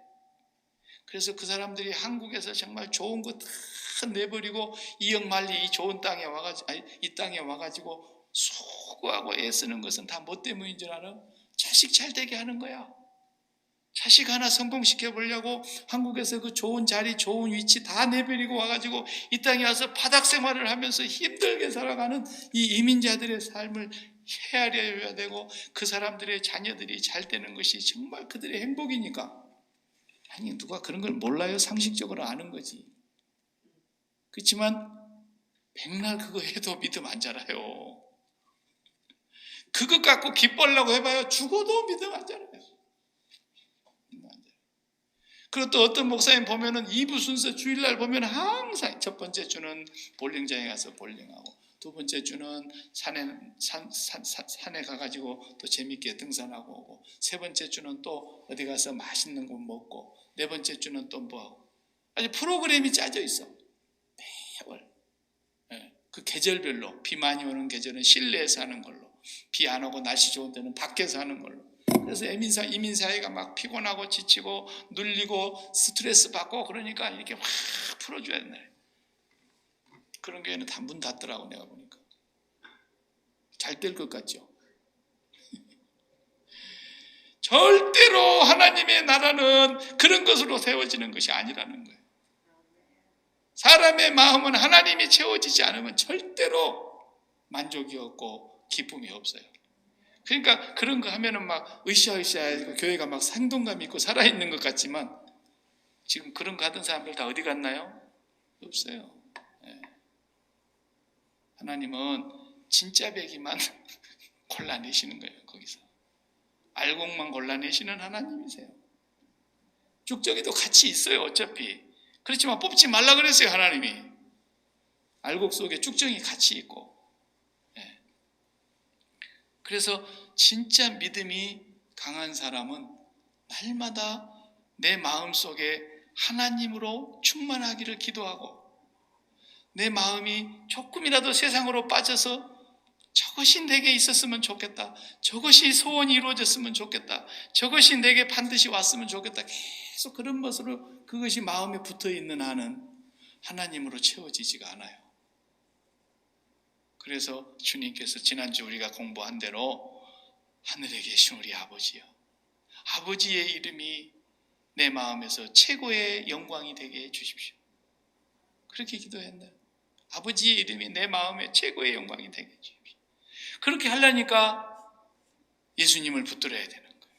그래서 그 사람들이 한국에서 정말 좋은 거 다 내버리고 이역만리 이 좋은 땅에 와가지고, 이 땅에 와가지고 수고하고 애쓰는 것은 다 뭐 때문인 줄 알아? 자식 잘 되게 하는 거야. 자식 하나 성공시켜 보려고 한국에서 그 좋은 자리, 좋은 위치 다 내버리고 와가지고 이 땅에 와서 바닥 생활을 하면서 힘들게 살아가는 이 이민자들의 삶을 헤아려야 되고, 그 사람들의 자녀들이 잘 되는 것이 정말 그들의 행복이니까. 아니, 누가 그런 걸 몰라요? 상식적으로 아는 거지. 그렇지만 백날 그거 해도 믿음 안 자라요. 그것 갖고 기뻐하려고 해봐요. 죽어도 믿음 안 자라요. 그리고 또 어떤 목사님 보면은 2부 순서 주일날 보면 항상 첫 번째 주는 볼링장에 가서 볼링하고, 두 번째 주는 산에 가가지고 또 재밌게 등산하고 오고, 세 번째 주는 또 어디 가서 맛있는 거 먹고, 네 번째 주는 또 뭐하고, 아주 프로그램이 짜져 있어. 매월. 그 계절별로, 비 많이 오는 계절은 실내에서 하는 걸로, 비 안 오고 날씨 좋은 때는 밖에서 하는 걸로. 그래서 이민사회가 막 피곤하고 지치고 눌리고 스트레스 받고 그러니까 이렇게 확 풀어줘야 된다. 그런 교회는 다 문 닫더라고. 내가 보니까 잘 될 것 같죠. 절대로 하나님의 나라는 그런 것으로 세워지는 것이 아니라는 거예요. 사람의 마음은 하나님이 채워지지 않으면 절대로 만족이 없고 기쁨이 없어요. 그러니까 그런 거 하면은 막 으쌰으쌰 교회가 막 생동감 있고 살아있는 것 같지만, 지금 그런 거 하던 사람들 다 어디 갔나요? 없어요. 하나님은 진짜 배기만 골라내시는 거예요. 거기서 알곡만 골라내시는 하나님이세요. 쭉정이도 같이 있어요. 어차피. 그렇지만 뽑지 말라 그랬어요. 하나님이. 알곡 속에 쭉정이 같이 있고. 그래서 진짜 믿음이 강한 사람은 날마다 내 마음속에 하나님으로 충만하기를 기도하고, 내 마음이 조금이라도 세상으로 빠져서 저것이 내게 있었으면 좋겠다, 저것이 소원이 이루어졌으면 좋겠다, 저것이 내게 반드시 왔으면 좋겠다, 계속 그런 것으로 그것이 마음에 붙어있는 한은 하나님으로 채워지지가 않아요. 그래서 주님께서 지난주 우리가 공부한 대로 하늘에 계신 우리 아버지요, 아버지의 이름이 내 마음에서 최고의 영광이 되게 해주십시오. 그렇게 기도했나요? 아버지의 이름이 내 마음에 최고의 영광이 되게 해주십시오. 그렇게 하려니까 예수님을 붙들어야 되는 거예요.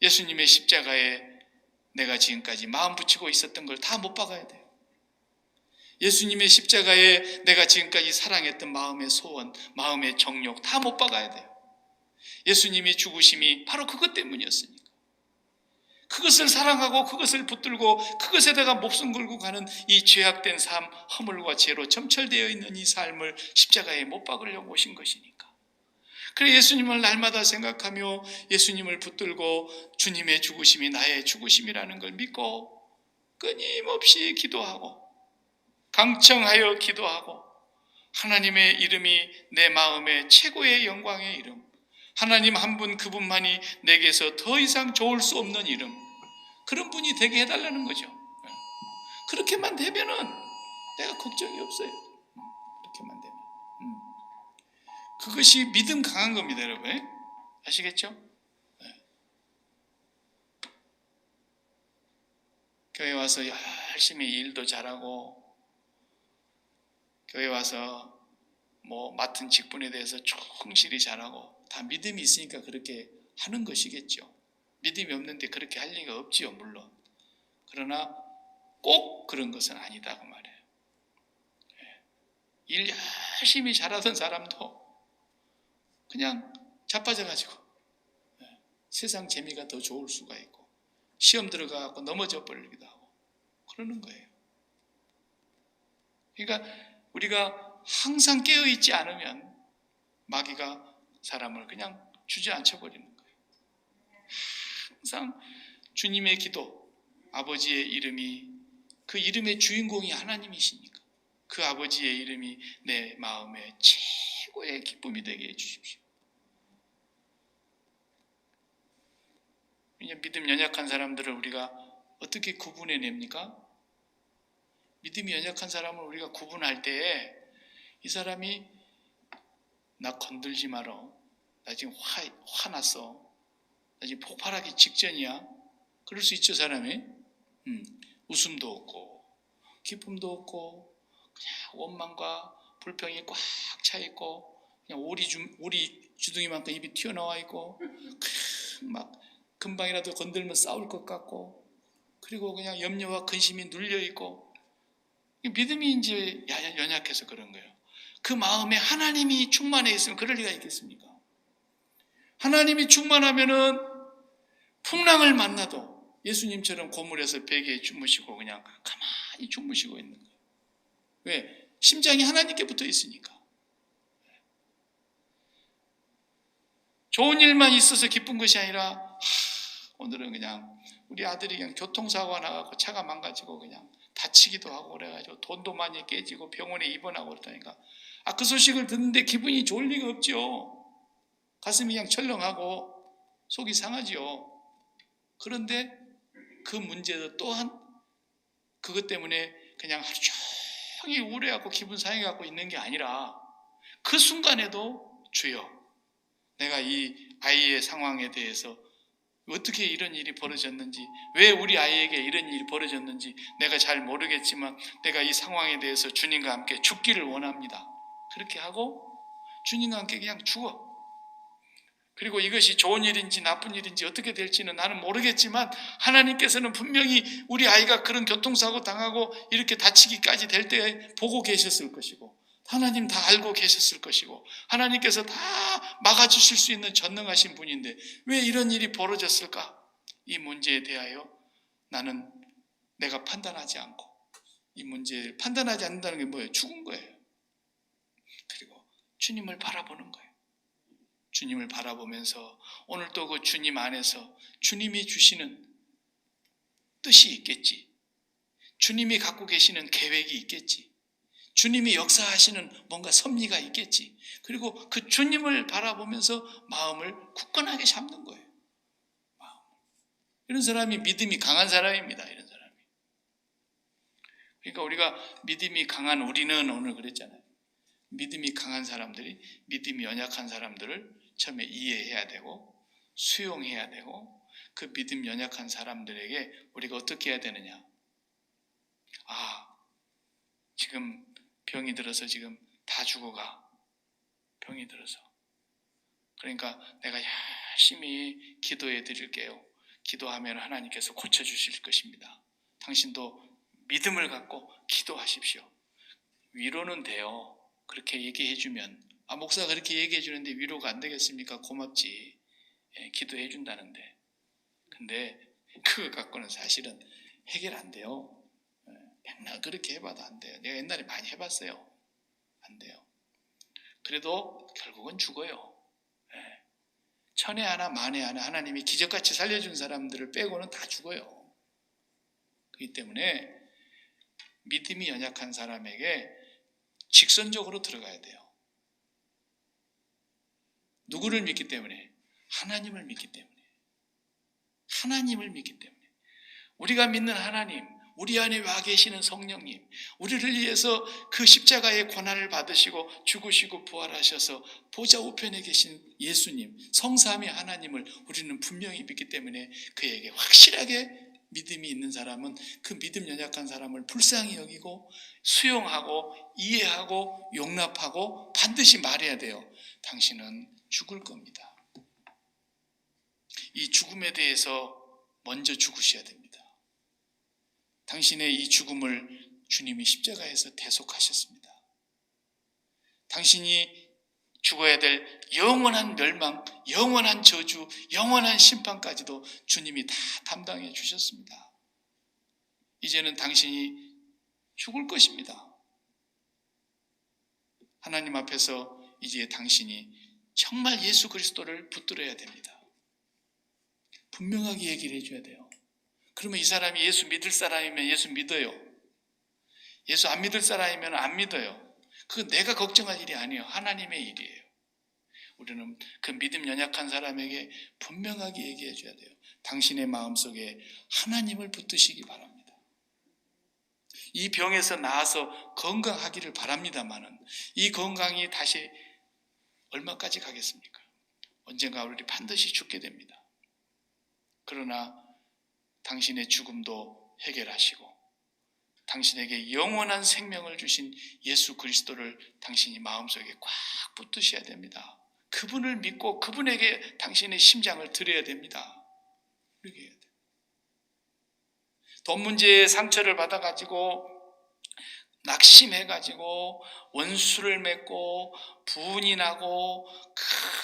예수님의 십자가에 내가 지금까지 마음 붙이고 있었던 걸 다 못 박아야 돼요. 예수님의 십자가에 내가 지금까지 사랑했던 마음의 소원, 마음의 정욕 다 못 박아야 돼요. 예수님이 죽으심이 바로 그것 때문이었으니까. 그것을 사랑하고 그것을 붙들고 그것에다가 목숨 걸고 가는 이 죄악된 삶, 허물과 죄로 점철되어 있는 이 삶을 십자가에 못 박으려고 오신 것이니까. 그래 예수님을 날마다 생각하며 예수님을 붙들고 주님의 죽으심이 나의 죽으심이라는 걸 믿고 끊임없이 기도하고 강청하여 기도하고, 하나님의 이름이 내 마음의 최고의 영광의 이름, 하나님 한 분 그분만이 내게서 더 이상 좋을 수 없는 이름, 그런 분이 되게 해달라는 거죠. 그렇게만 되면은 내가 걱정이 없어요. 그렇게만 되면. 그것이 믿음 강한 겁니다, 여러분. 아시겠죠? 교회 와서 열심히 일도 잘하고, 교회 와서 뭐 맡은 직분에 대해서 충실히 잘하고, 다 믿음이 있으니까 그렇게 하는 것이겠죠. 믿음이 없는데 그렇게 할 리가 없지요, 물론. 그러나 꼭 그런 것은 아니다고 말해요. 일 열심히 잘하던 사람도 그냥 자빠져가지고 세상 재미가 더 좋을 수가 있고, 시험 들어가고 넘어져 버리기도 하고 그러는 거예요. 그러니까 우리가 항상 깨어있지 않으면 마귀가 사람을 그냥 주저앉혀 버리는 거예요. 항상 주님의 기도, 아버지의 이름이, 그 이름의 주인공이 하나님이시니까 그 아버지의 이름이 내 마음의 최고의 기쁨이 되게 해주십시오. 믿음 연약한 사람들을 우리가 어떻게 구분해냅니까? 믿음이 연약한 사람을 우리가 구분할 때에 이 사람이 나 건들지 마라, 나 지금 화났어, 나 지금 폭발하기 직전이야, 그럴 수 있죠. 사람이 웃음도 없고 기쁨도 없고 그냥 원망과 불평이 꽉 차 있고 그냥 오리 주둥이만큼 입이 튀어나와 있고 막 금방이라도 건들면 싸울 것 같고 그리고 그냥 염려와 근심이 눌려 있고 믿음이 이제 연약해서 그런 거예요. 그 마음에 하나님이 충만해 있으면 그럴 리가 있겠습니까? 하나님이 충만하면은 풍랑을 만나도 예수님처럼 고물에서 베개에 주무시고 그냥 가만히 주무시고 있는 거예요. 왜? 심장이 하나님께 붙어 있으니까. 좋은 일만 있어서 기쁜 것이 아니라 오늘은 그냥 우리 아들이 그냥 교통사고가 나가고 차가 망가지고 그냥 다치기도 하고 그래가지고 돈도 많이 깨지고 병원에 입원하고 그러다니까 그 소식을 듣는데 기분이 좋을 리가 없죠. 가슴이 그냥 철렁하고 속이 상하죠. 그런데 그 문제도 또한 그것 때문에 그냥 하루 종일 우울해갖고 기분 상해갖고 있는 게 아니라 그 순간에도 주여, 내가 이 아이의 상황에 대해서 어떻게 이런 일이 벌어졌는지, 왜 우리 아이에게 이런 일이 벌어졌는지 내가 잘 모르겠지만 내가 이 상황에 대해서 주님과 함께 죽기를 원합니다. 그렇게 하고 주님과 함께 그냥 죽어. 그리고 이것이 좋은 일인지 나쁜 일인지 어떻게 될지는 나는 모르겠지만 하나님께서는 분명히 우리 아이가 그런 교통사고 당하고 이렇게 다치기까지 될 때 보고 계셨을 것이고 하나님 다 알고 계셨을 것이고 하나님께서 다 막아주실 수 있는 전능하신 분인데 왜 이런 일이 벌어졌을까? 이 문제에 대하여 나는 내가 판단하지 않고 이 문제를 판단하지 않는다는 게 뭐예요? 죽은 거예요. 그리고 주님을 바라보는 거예요. 주님을 바라보면서 오늘 또 그 주님 안에서 주님이 주시는 뜻이 있겠지. 주님이 갖고 계시는 계획이 있겠지. 주님이 역사하시는 뭔가 섭리가 있겠지. 그리고 그 주님을 바라보면서 마음을 굳건하게 잡는 거예요. 이런 사람이 믿음이 강한 사람입니다. 이런 사람이. 그러니까 우리가 믿음이 강한 우리는 오늘 그랬잖아요. 믿음이 강한 사람들이 믿음이 연약한 사람들을 처음에 이해해야 되고 수용해야 되고 그 믿음 연약한 사람들에게 우리가 어떻게 해야 되느냐. 지금 병이 들어서 지금 다 죽어가. 병이 들어서. 그러니까 내가 열심히 기도해 드릴게요. 기도하면 하나님께서 고쳐주실 것입니다. 당신도 믿음을 갖고 기도하십시오. 위로는 돼요. 그렇게 얘기해주면 목사가 그렇게 얘기해주는데 위로가 안 되겠습니까? 고맙지. 기도해준다는데. 근데 그거 갖고는 사실은 해결 안 돼요. 맨날 그렇게 해봐도 안 돼요. 내가 옛날에 많이 해봤어요. 안 돼요. 그래도 결국은 죽어요. 천에 하나 만에 하나 하나님이 기적같이 살려준 사람들을 빼고는 다 죽어요. 그렇기 때문에 믿음이 연약한 사람에게 직선적으로 들어가야 돼요. 누구를 믿기 때문에? 하나님을 믿기 때문에. 하나님을 믿기 때문에. 우리가 믿는 하나님, 우리 안에 와 계시는 성령님, 우리를 위해서 그 십자가의 고난을 받으시고 죽으시고 부활하셔서 보좌 우편에 계신 예수님, 성삼위 하나님을 우리는 분명히 믿기 때문에 그에게 확실하게 믿음이 있는 사람은 그 믿음 연약한 사람을 불쌍히 여기고 수용하고 이해하고 용납하고 반드시 말해야 돼요. 당신은 죽을 겁니다. 이 죽음에 대해서 먼저 죽으셔야 됩니다. 당신의 이 죽음을 주님이 십자가에서 대속하셨습니다. 당신이 죽어야 될 영원한 멸망, 영원한 저주, 영원한 심판까지도 주님이 다 담당해 주셨습니다. 이제는 당신이 죽을 것입니다. 하나님 앞에서 이제 당신이 정말 예수 그리스도를 붙들어야 됩니다. 분명하게 얘기를 해줘야 돼요. 그러면 이 사람이 예수 믿을 사람이면 예수 믿어요. 예수 안 믿을 사람이면 안 믿어요. 그건 내가 걱정할 일이 아니에요. 하나님의 일이에요. 우리는 그 믿음 연약한 사람에게 분명하게 얘기해 줘야 돼요. 당신의 마음속에 하나님을 붙드시기 바랍니다. 이 병에서 나아서 건강하기를 바랍니다마는 이 건강이 다시 얼마까지 가겠습니까? 언젠가 우리 반드시 죽게 됩니다. 그러나 당신의 죽음도 해결하시고 당신에게 영원한 생명을 주신 예수 그리스도를 당신이 마음속에 꽉 붙드셔야 됩니다. 그분을 믿고 그분에게 당신의 심장을 드려야 됩니다. 그렇게 해야 돼요. 돈 문제에 상처를 받아가지고 낙심해가지고 원수를 맺고 분이 나고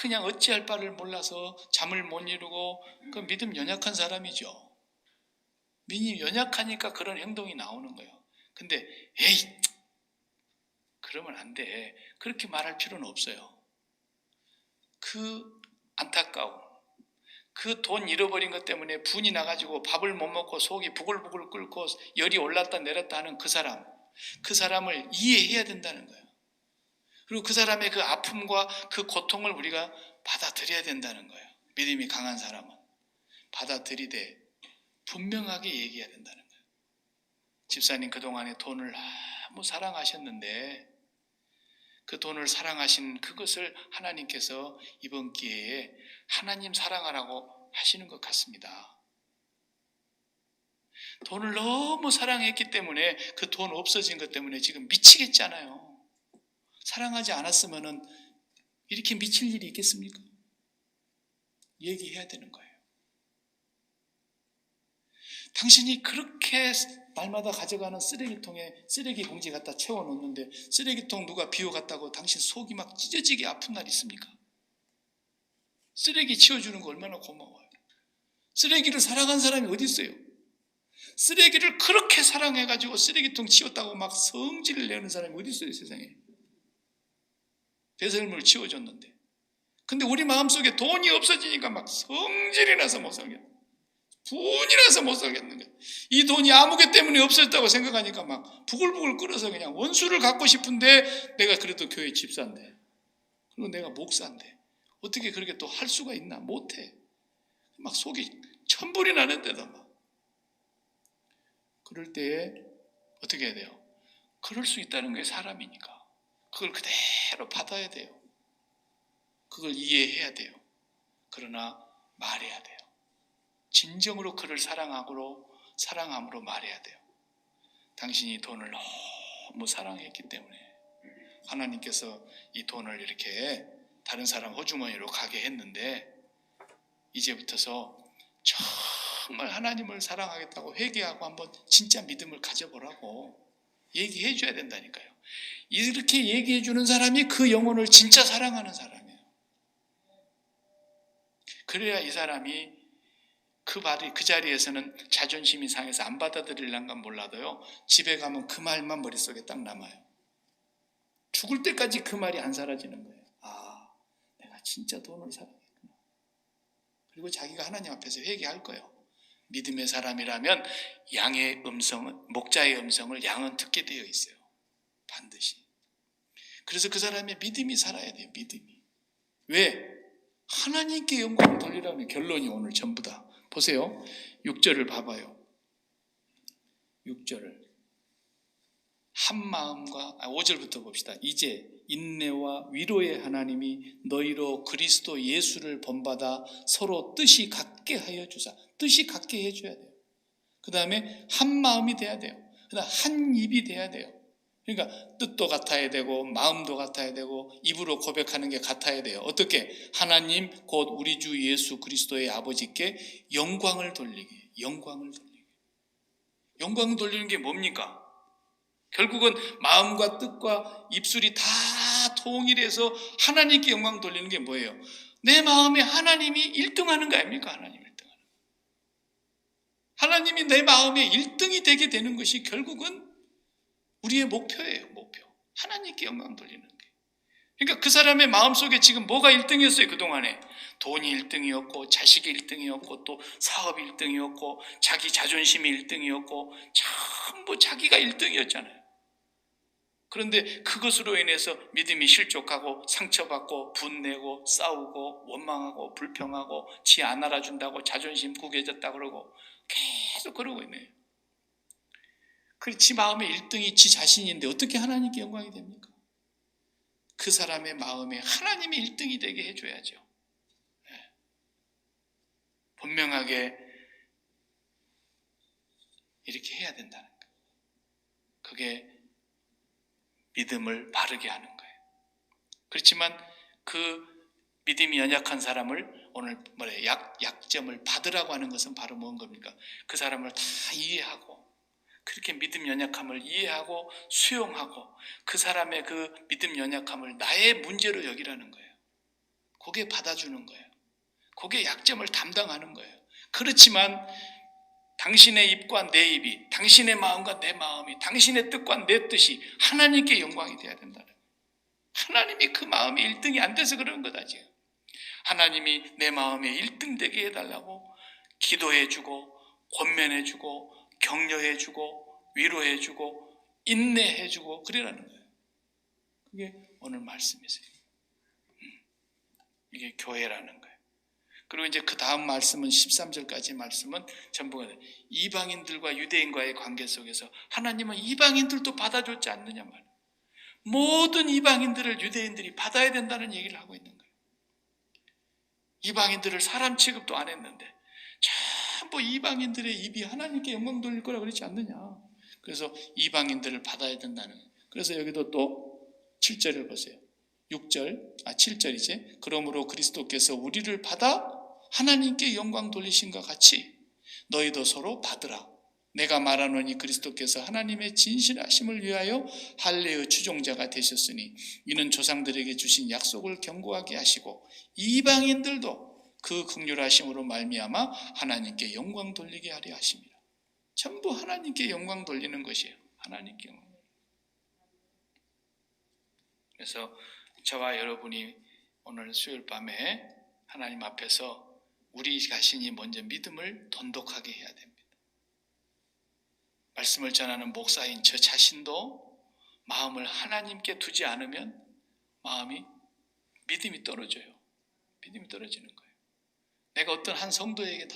그냥 어찌할 바를 몰라서 잠을 못 이루고 그 믿음 연약한 사람이죠. 믿음이 연약하니까 그런 행동이 나오는 거예요. 근데 에이 그러면 안 돼. 그렇게 말할 필요는 없어요. 그 안타까움, 그 돈 잃어버린 것 때문에 분이 나가지고 밥을 못 먹고 속이 부글부글 끓고 열이 올랐다 내렸다 하는 그 사람을 이해해야 된다는 거예요. 그리고 그 사람의 그 아픔과 그 고통을 우리가 받아들여야 된다는 거예요. 믿음이 강한 사람은 받아들이되 분명하게 얘기해야 된다는 거예요. 집사님 그동안에 돈을 너무 사랑하셨는데 그 돈을 사랑하신 그것을 하나님께서 이번 기회에 하나님 사랑하라고 하시는 것 같습니다. 돈을 너무 사랑했기 때문에 그 돈 없어진 것 때문에 지금 미치겠잖아요. 사랑하지 않았으면 이렇게 미칠 일이 있겠습니까? 얘기해야 되는 거예요. 당신이 그렇게 날마다 가져가는 쓰레기통에 쓰레기 봉지 갖다 채워놓는데 쓰레기통 누가 비워갔다고 당신 속이 막 찢어지게 아픈 날 있습니까? 쓰레기 치워주는 거 얼마나 고마워요. 쓰레기를 사랑한 사람이 어디 있어요? 쓰레기를 그렇게 사랑해가지고 쓰레기통 치웠다고 막 성질을 내는 사람이 어디 있어요, 세상에? 배설물 치워줬는데. 근데 우리 마음속에 돈이 없어지니까 막 성질이 나서 못 살겠는 거예요. 분이 나서 못 살겠는 거예요. 이 돈이 아무개 때문에 없어졌다고 생각하니까 막 부글부글 끓어서 그냥 원수를 갖고 싶은데 내가 그래도 교회 집사인데 그리고 내가 목사인데 어떻게 그렇게 또 할 수가 있나? 못해. 막 속이 천불이 나는데도 막. 그럴 때에 어떻게 해야 돼요? 그럴 수 있다는 게 사람이니까 그걸 그대로 받아야 돼요. 그걸 이해해야 돼요. 그러나 말해야 돼요. 진정으로 그를 사랑함으로 말해야 돼요. 당신이 돈을 너무 사랑했기 때문에 하나님께서 이 돈을 이렇게 다른 사람 호주머니로 가게 했는데 이제부터서 정말 하나님을 사랑하겠다고 회개하고 한번 진짜 믿음을 가져보라고 얘기해 줘야 된다니까요. 이렇게 얘기해 주는 사람이 그 영혼을 진짜 사랑하는 사람이에요. 그래야 이 사람이 그 자리에서는 자존심이 상해서 안 받아들일란가 몰라도요, 집에 가면 그 말만 머릿속에 딱 남아요. 죽을 때까지 그 말이 안 사라지는 거예요. 아, 내가 진짜 돈을 사랑했구나. 그리고 자기가 하나님 앞에서 회개할 거예요. 믿음의 사람이라면 양의 음성은, 목자의 음성을 양은 듣게 되어 있어요. 반드시. 그래서 그 사람의 믿음이 살아야 돼요. 믿음이. 왜? 하나님께 영광을 돌리라는 결론이 오늘 전부 다. 보세요. 6절을 봐봐요. 6절을. 한 마음과 5절부터 봅시다. 이제 인내와 위로의 하나님이 너희로 그리스도 예수를 본받아 서로 뜻이 같게 하여 주사. 뜻이 같게 해줘야 돼요. 그 다음에 한 마음이 돼야 돼요. 그 다음 한 입이 돼야 돼요. 그러니까 뜻도 같아야 되고 마음도 같아야 되고 입으로 고백하는 게 같아야 돼요. 어떻게? 하나님 곧 우리 주 예수 그리스도의 아버지께 영광을 돌리게. 영광을 돌리게. 영광을 돌리는 게 뭡니까? 결국은 마음과 뜻과 입술이 다 통일해서 하나님께 영광 돌리는 게 뭐예요? 내 마음에 하나님이 1등하는 거 아닙니까? 하나님 1등하는. 하나님이 내 마음에 1등이 되게 되는 것이 결국은 우리의 목표예요. 목표. 하나님께 영광 돌리는 게. 그러니까 그 사람의 마음속에 지금 뭐가 1등이었어요? 그동안에 돈이 1등이었고 자식이 1등이었고 또 사업이 1등이었고 자기 자존심이 1등이었고 전부 자기가 1등이었잖아요. 그런데 그것으로 인해서 믿음이 실족하고 상처받고 분내고 싸우고 원망하고 불평하고 지 안 알아준다고 자존심 구겨졌다 그러고 계속 그러고 있네요. 지 마음의 1등이 지 자신인데 어떻게 하나님께 영광이 됩니까? 그 사람의 마음에 하나님이 1등이 되게 해줘야죠. 분명하게 이렇게 해야 된다는 거예요. 그게 믿음을 바르게 하는 거예요. 그렇지만 그 믿음이 연약한 사람을 오늘 약점을 받으라고 하는 것은 바로 뭔 겁니까? 그 사람을 다 이해하고 그렇게 믿음 연약함을 이해하고 수용하고 그 사람의 그 믿음 연약함을 나의 문제로 여기라는 거예요. 그게 받아주는 거예요. 그게 약점을 담당하는 거예요. 그렇지만 당신의 입과 내 입이, 당신의 마음과 내 마음이, 당신의 뜻과 내 뜻이 하나님께 영광이 돼야 된다는 거예요. 하나님이 그 마음이 1등이 안 돼서 그런 거다 지금. 하나님이 내 마음에 1등 되게 해달라고 기도해주고 권면해주고 격려해주고 위로해주고 인내해주고 그러라는 거예요. 그게 오늘 말씀이세요. 이게 교회라는 거예요. 그리고 이제 그 다음 말씀은 13절까지 말씀은 전부가 이방인들과 유대인과의 관계 속에서 하나님은 이방인들도 받아줬지 않느냐 말이에요. 모든 이방인들을 유대인들이 받아야 된다는 얘기를 하고 있는 거예요. 이방인들을 사람 취급도 안 했는데 전부 이방인들의 입이 하나님께 영광 돌릴 거라 그러지 않느냐. 그래서 이방인들을 받아야 된다는 거예요. 그래서 여기도 또 7절을 보세요. 7절이지. 그러므로 그리스도께서 우리를 받아 하나님께 영광 돌리신과 같이 너희도 서로 받으라. 내가 말하노니 그리스도께서 하나님의 진실하심을 위하여 할례의 추종자가 되셨으니 이는 조상들에게 주신 약속을 견고하게 하시고 이방인들도 그 긍휼하심으로 말미암아 하나님께 영광 돌리게 하려 하십니다. 전부 하나님께 영광 돌리는 것이에요. 하나님께 영광. 그래서 저와 여러분이 오늘 수요일 밤에 하나님 앞에서 우리 자신이 먼저 믿음을 돈독하게 해야 됩니다. 말씀을 전하는 목사인 저 자신도 마음을 하나님께 두지 않으면 믿음이 떨어져요. 믿음이 떨어지는 거예요. 내가 어떤 한 성도에게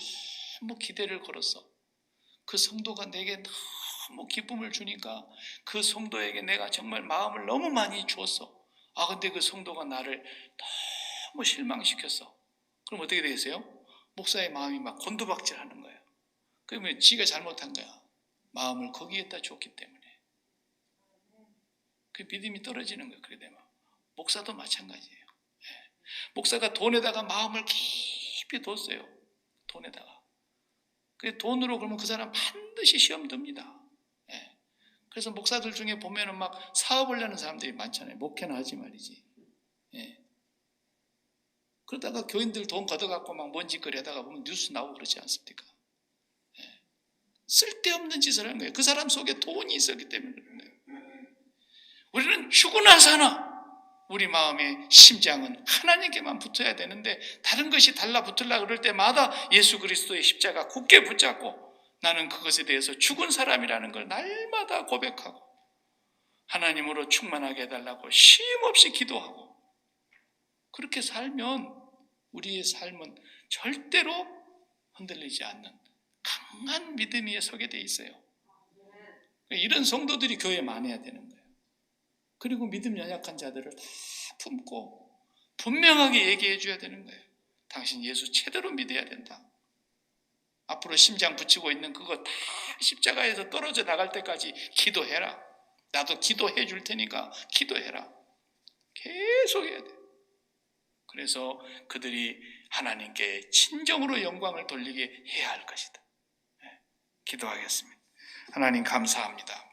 너무 기대를 걸었어. 그 성도가 내게 너무 기쁨을 주니까 그 성도에게 내가 정말 마음을 너무 많이 주었어. 근데 그 성도가 나를 너무 실망시켰어. 그럼 어떻게 되겠어요? 목사의 마음이 막 곤두박질하는 거예요. 그러면 지가 잘못한 거야. 마음을 거기에다 줬기 때문에. 그 믿음이 떨어지는 거예요. 그래 되면 목사도 마찬가지예요. 목사가 돈에다가 마음을 깊이 뒀어요. 돈에다가. 그 돈으로 그러면 그 사람 반드시 시험 듭니다. 그래서 목사들 중에 보면은 막 사업을 하는 사람들이 많잖아요. 목회나 하지 말이지. 그러다가 교인들 돈 걷어갖고 막 먼지거리 하다가 보면 뉴스 나오고 그러지 않습니까? 쓸데없는 짓을 하는 거예요. 그 사람 속에 돈이 있었기 때문에 그런 거예요. 우리는 죽으나 사나 우리 마음의 심장은 하나님께만 붙어야 되는데 다른 것이 달라붙으려고 그럴 때마다 예수 그리스도의 십자가 굳게 붙잡고 나는 그것에 대해서 죽은 사람이라는 걸 날마다 고백하고 하나님으로 충만하게 해달라고 쉼없이 기도하고 그렇게 살면 우리의 삶은 절대로 흔들리지 않는 강한 믿음 위에 서게 돼 있어요. 이런 성도들이 교회에 많아야 되는 거예요. 그리고 믿음 연약한 자들을 다 품고 분명하게 얘기해 줘야 되는 거예요. 당신 예수 제대로 믿어야 된다. 앞으로 심장 붙이고 있는 그거 다 십자가에서 떨어져 나갈 때까지 기도해라. 나도 기도해 줄 테니까 기도해라. 계속 해야 돼. 그래서 그들이 하나님께 진정으로 영광을 돌리게 해야 할 것이다. 기도하겠습니다. 하나님 감사합니다.